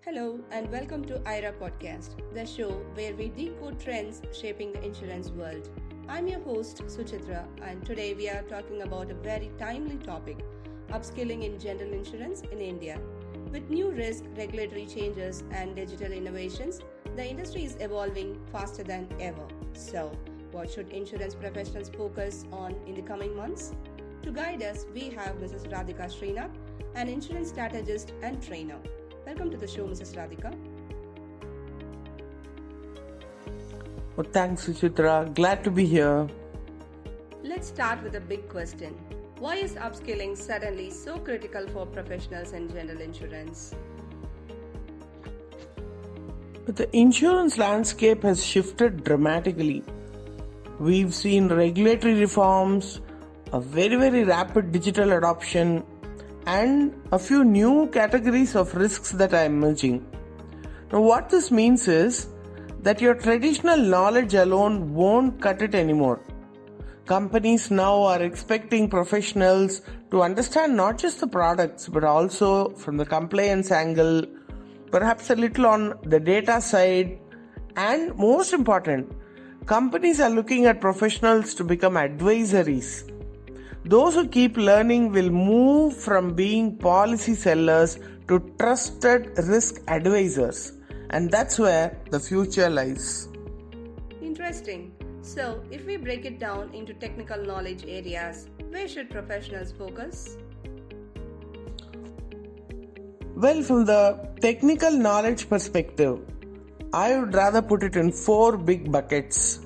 Hello and welcome to IRA Podcast, the show where we decode trends shaping the insurance world. I'm your host Suchitra, and today we are talking about a very timely topic: upskilling in general insurance in India. With new risk, regulatory changes, and digital innovations, the industry is evolving faster than ever. So, what should insurance professionals focus on in the coming months? To guide us, we have Mrs. Radhika Srinath, an insurance strategist and trainer. Welcome to the show, Mrs. Radhika. Oh, thanks, Suchitra. Glad to be here. Let's start with a big question. Why is upskilling suddenly so critical for professionals in general insurance? But the insurance landscape has shifted dramatically. We've seen regulatory reforms, a very rapid digital adoption, and a few new categories of risks that are emerging. Now, what this means is that your traditional knowledge alone won't cut it anymore. Companies now are expecting professionals to understand not just the products but also from the compliance angle, perhaps a little on the data side, and most important, companies are looking at professionals to become advisories. Those who keep learning will move from being policy sellers to trusted risk advisors, and that's where the future lies. Interesting. So, if we break it down into technical knowledge areas, where should professionals focus? Well, from the technical knowledge perspective, I would rather put it in four big buckets.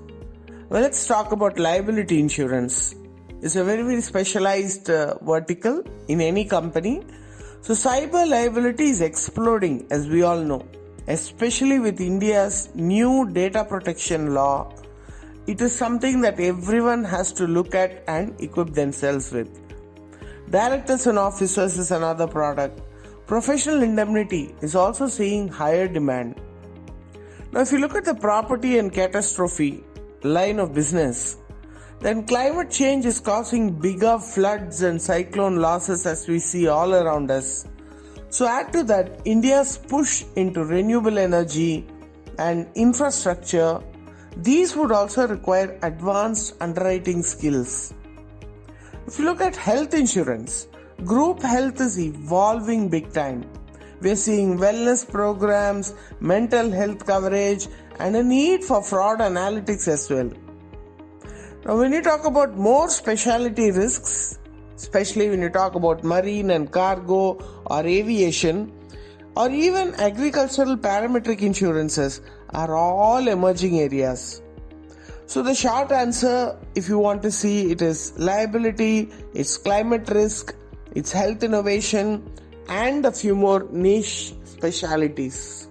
Well, let's talk about liability insurance. It's a very specialized vertical in any company. So cyber liability is exploding, as we all know, especially with India's new data protection law. It is something that everyone has to look at and equip themselves with. Directors and officers is another product. Professional indemnity is also seeing higher demand. Now, if you look at the property and catastrophe line of business, then climate change is causing bigger floods and cyclone losses as we see all around us. So add to that India's push into renewable energy and infrastructure. These would also require advanced underwriting skills. If you look at health insurance, group health is evolving big time. We are seeing wellness programs, mental health coverage, and a need for fraud analytics as well. Now, when you talk about more specialty risks, especially when you talk about marine and cargo or aviation, or even agricultural parametric insurances, are all emerging areas. So the short answer, if you want to see, it is liability, it's climate risk, it's health innovation, and a few more niche specialities.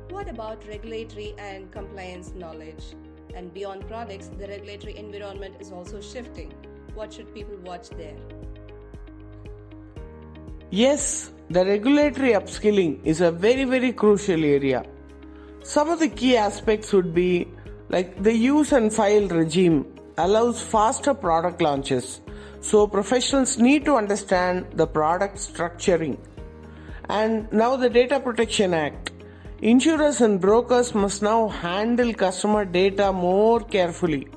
What about regulatory and compliance knowledge? And beyond products, the regulatory environment is also shifting. What should people watch there? Yes, the regulatory upskilling is a very crucial area. Some of the key aspects would be like the use and file regime allows faster product launches. So professionals need to understand the product structuring. And now the Data Protection Act. Insurers and brokers must now handle customer data more carefully.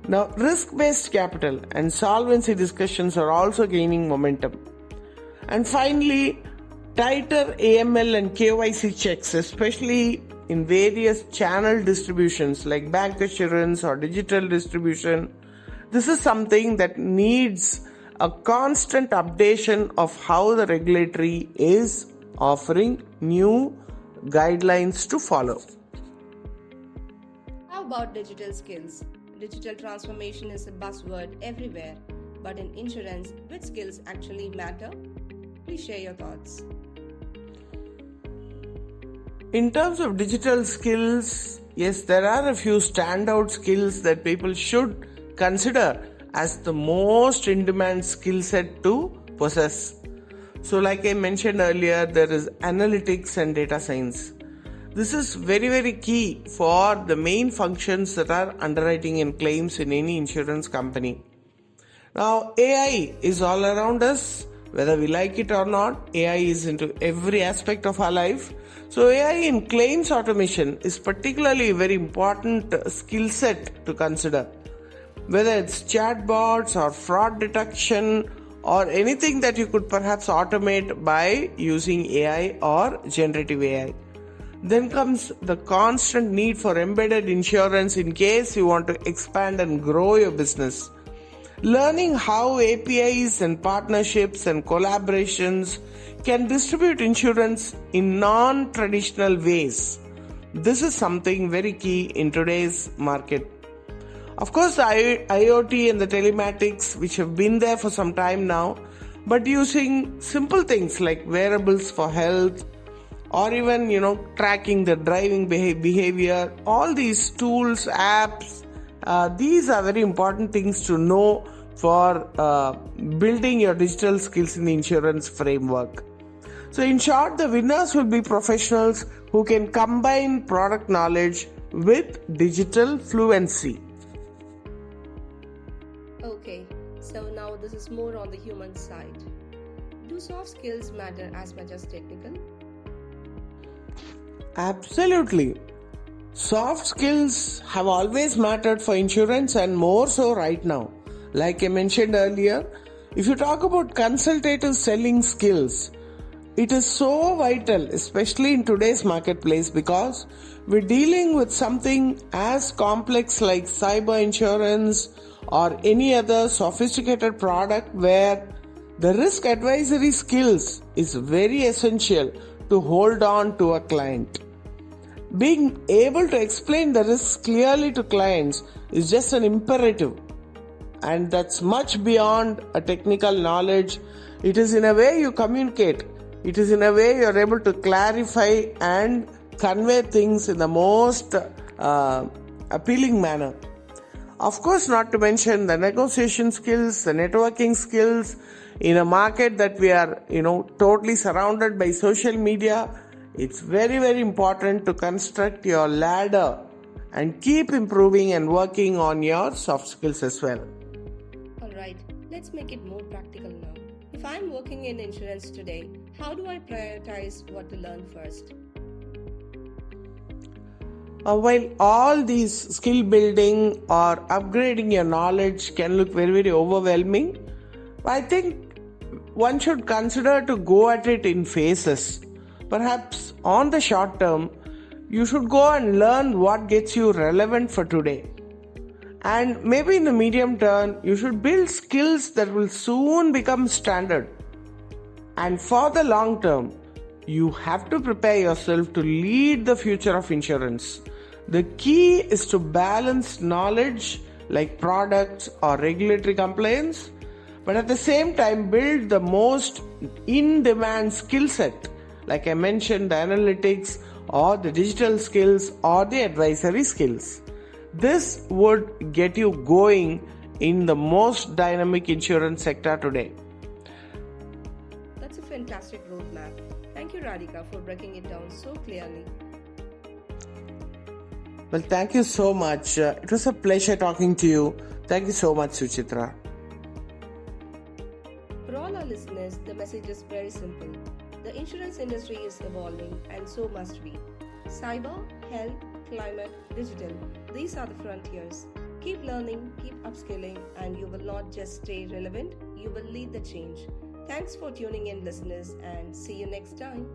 Now, risk-based capital and solvency discussions are also gaining momentum. And finally, tighter AML and KYC checks, especially in various channel distributions like bank assurance or digital distribution. This is something that needs a constant updation of how the regulatory is offering new guidelines to follow. How about digital skills? Digital transformation is a buzzword everywhere, but in insurance, which skills actually matter? Please share your thoughts. In terms of digital skills, yes, there are a few standout skills that people should consider as the most in-demand skill set to possess. So like I mentioned earlier, there is analytics and data science. This is very key for the main functions that are underwriting and claims in any insurance company. Now AI is all around us, Whether we like it or not, AI is into every aspect of our life. So AI in claims automation is particularly a very important skill set to consider. Whether it's chatbots or fraud detection or anything that you could perhaps automate by using AI or generative AI. Then comes the constant need for embedded insurance in case you want to expand and grow your business. Learning how APIs and partnerships and collaborations can distribute insurance in non-traditional ways. This is something very key in today's market. Of course, the IoT and the telematics, which have been there for some time now, but using simple things like wearables for health, or even tracking the driving behavior, all these tools, apps, these are very important things to know for building your digital skills in the insurance framework. So in short, the winners will be professionals who can combine product knowledge with digital fluency. Okay, so now this is more on the human side. Do soft skills matter as much as technical? Absolutely. Soft skills have always mattered for insurance and more so right now. Like I mentioned earlier, if you talk about consultative selling skills, it is so vital, especially in today's marketplace, because we're dealing with something as complex like cyber insurance or any other sophisticated product where the risk advisory skills is very essential to hold on to a client. Being able to explain the risks clearly to clients is just an imperative, and that's much beyond a technical knowledge. It is in a way you communicate. It is in a way you're able to clarify and convey things in the most appealing manner. Of course, not to mention the negotiation skills, the networking skills in a market that we are, totally surrounded by social media. It's very, very important to construct your ladder and keep improving and working on your soft skills as well. Alright, let's make it more practical now. If I'm working in insurance today, how do I prioritize what to learn first? While all these skill building or upgrading your knowledge can look very, very overwhelming, I think one should consider to go at it in phases. Perhaps on the short term, you should go and learn what gets you relevant for today. And maybe in the medium term, you should build skills that will soon become standard. And for the long term, you have to prepare yourself to lead the future of insurance. The key is to balance knowledge like products or regulatory compliance, but at the same time build the most in-demand skill set, like I mentioned, the analytics or the digital skills or the advisory skills. This would get you going in the most dynamic insurance sector today. That's a fantastic roadmap. Thank you, Radhika, for breaking it down so clearly. Well, thank you so much. It was a pleasure talking to you. Thank you so much, Suchitra. For all our listeners, the message is very simple. The insurance industry is evolving, and so must we. Cyber, health, climate, digital, these are the frontiers. Keep learning, keep upskilling, and you will not just stay relevant, you will lead the change. Thanks for tuning in, listeners, and see you next time.